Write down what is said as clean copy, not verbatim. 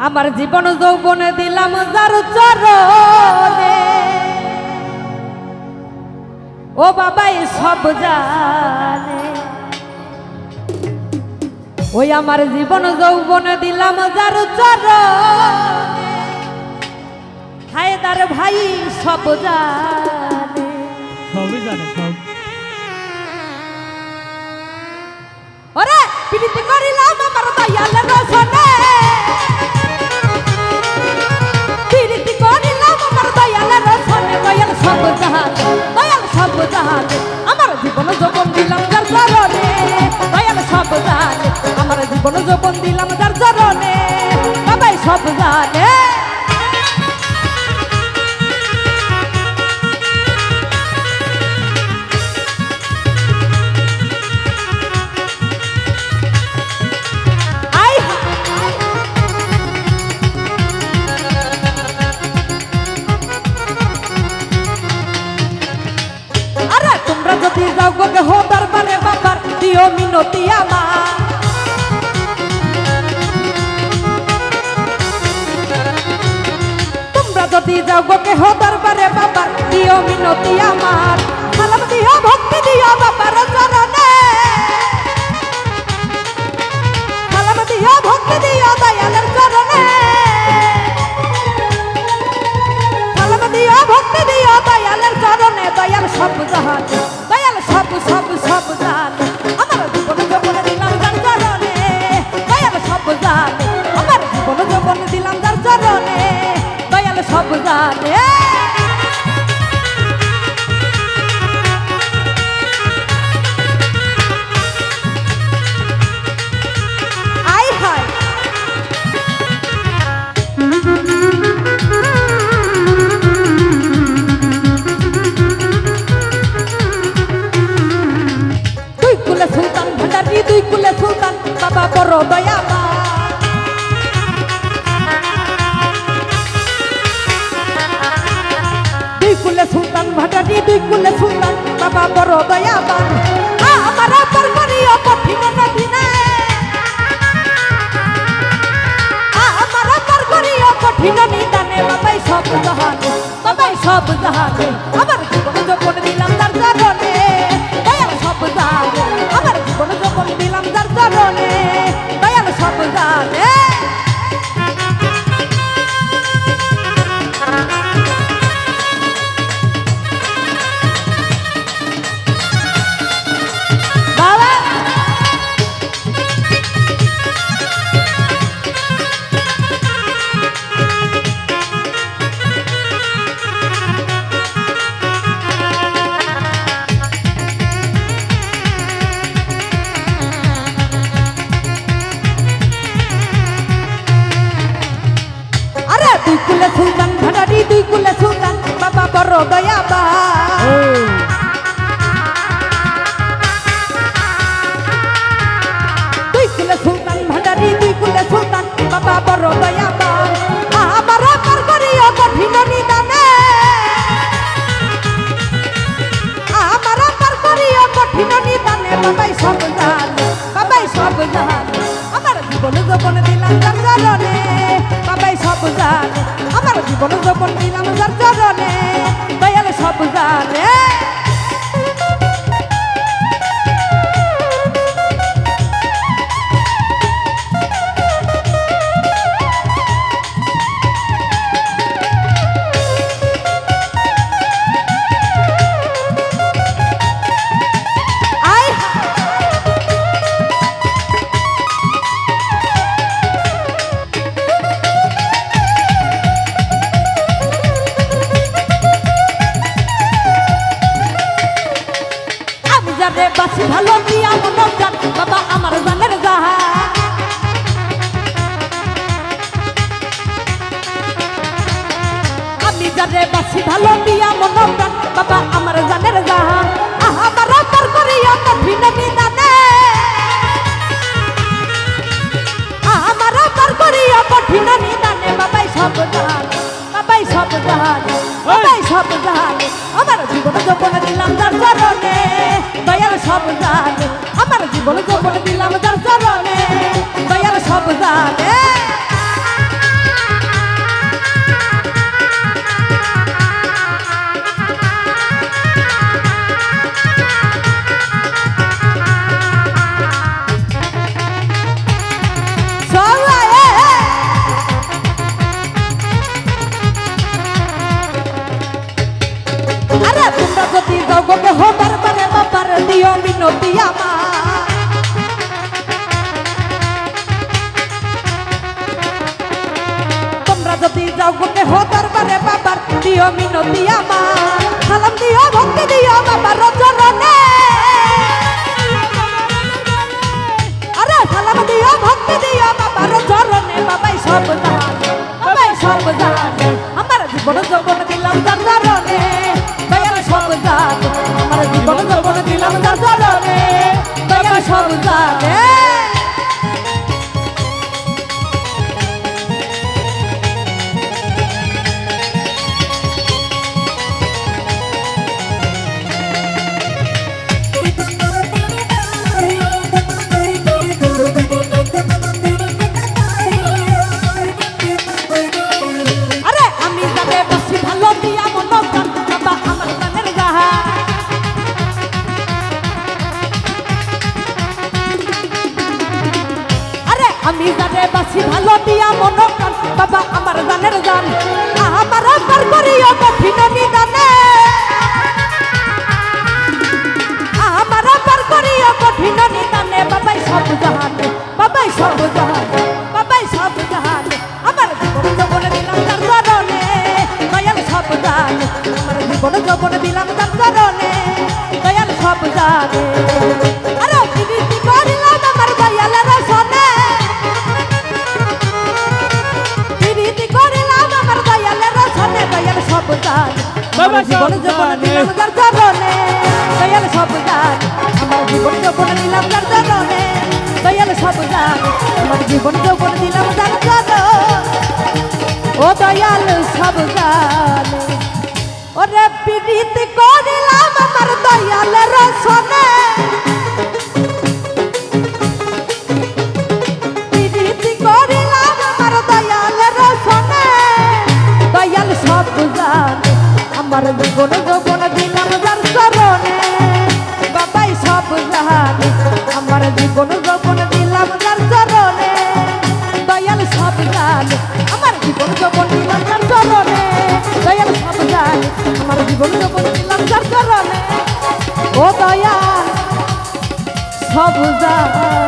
আমার জীবন যৌবনে দিলাম যার চরণে ও বাবাই সব জানে ওই আমার জীবন যৌবনে দিলাম যার চরণে হায়দার ভাই সব জানে সবই জানে সব ওরে প্রীতি করিলাম আমার দয়ালের রসনে প্রীতি করিলাম আমার দয়ালের রসনে দয়াল সব জানে দয়াল সব জানে আমার জীবন যৌবন দিলাম যার চরণে দয়াল সব জানে আমার জীবন যৌবন দিলাম যার চরণে বাবাই সব জানে যদি যাও গো হো দরবারে বাবার দিও মিনতি আমার তোমরা যদি যাও গো হো দরবারে বাবার দিও মিনতি আমার সালাম দিও ভক্তি দিও বাবার চরণে সালাম দিও ভক্তি দিও দয়ালের চরণে সালাম দিও ভক্তি দিও দয়ালের চরণে দয়াল সব জাহানে দয়াল সব সব সব জানে আমার জীবন যৌবন দিলাম যার চরণে দয়াল সব জানে আমার জীবন যৌবন দিলাম যার চরণে দয়াল সব জানে আই হায় সুলতান ভান্ডারি দুই কুলে সুলতান বাবা বড় দয়াবান দুই কুলে সুলতান ভান্ডারি দুই কুলে সুলতান বাবা বড় দয়াবান আমার পর করিও কঠিন নদীনে আমার পর করিও কঠিন নিদানে বাবাই সব জাহানে বাবাই সব জাহানে আমার জীবন যৌবন দিলাম তার চরণে দয়াল সব জানে আমার জীবন যৌবন দিলাম তার চরণে দয়াল সব জানে দুই কুলে সুলতান ভান্ডারি দুই কুলে সুলতান বাবা বড় দয়াবান দুই কুলে সুলতান ভান্ডারি দুই কুলে সুলতান বাবা বড় দয়াবান আমার পর করিও কঠিন নিদানে আমার পর করিও কঠিন নিদানে বাবাই সব জানে বাবাই সব জানে আমার জীবন যৌবন দিলাম যার চরণে বাবাই সব জানে আমার জীবন যৌবন দিলাম যার চরণে দয়াল সব জানে যারে বাসি ভালো দিয়া মন জান বাবা আমার জানের জাহা আমি যারে বাসি ভালো দিয়া মন জান বাবা আমার জানের জাহা আমার পর করিয়া কঠিন নিদানে আমার পর করিয়া কঠিন নিদানে বাবাই সব জানে বাবাই সব জানে বাবাই সব জানে আমার জীবন যৌবন দিলাম যার চরণে দয়াল সব জানে আমার জীবন যৌবন দিলাম যার চরণে দয়াল সব জানে আমি জানে বাসি ভালো দিয়া মন প্রাণ বাবা আমার জানের জান আমার অন্তর করিও কঠিন নিদানে আমার অন্তর করিও কঠিন নিদানে বাবাই সব জাহানে বাবাই সব জাহানে বাবাই সব জাহানে আমার জীবন যৌবন দিলাম তার চরণে দয়াল সব জানে আমার জীবন যৌবন দিলাম তার চরণে দয়াল সব জানে আরে প্রীতি করিলাম আমার দয়ালের সনে প্রীতি করিলাম আমার দয়ালের সনে দয়াল সব জানে বাবা জীবন যৌবন দিলাম তার চরণে দয়াল সব জানে আমার জীবন যৌবন দিলাম তার চরণে দয়াল সব জানে আমার জীবন যৌবন দিলাম তার চরণে ও দয়াল সব জানে ওরে প্রীতি করিলাম আমার দয়ালের সনে প্রীতি করিলাম আমার দয়ালের সনে দয়াল সব জানে আমার জীবন যৌবন দিলাম যার চরণে বাবাই সব জানে আমার জীবন যৌবন দিলাম যার চরণে দয়াল সব জানে আমার জীবন যৌবন দিলাম যার চরণে দয়াল সব জানে আমার জীবন যৌবন দিলাম যার চরণে ও দয়াল সব জানে।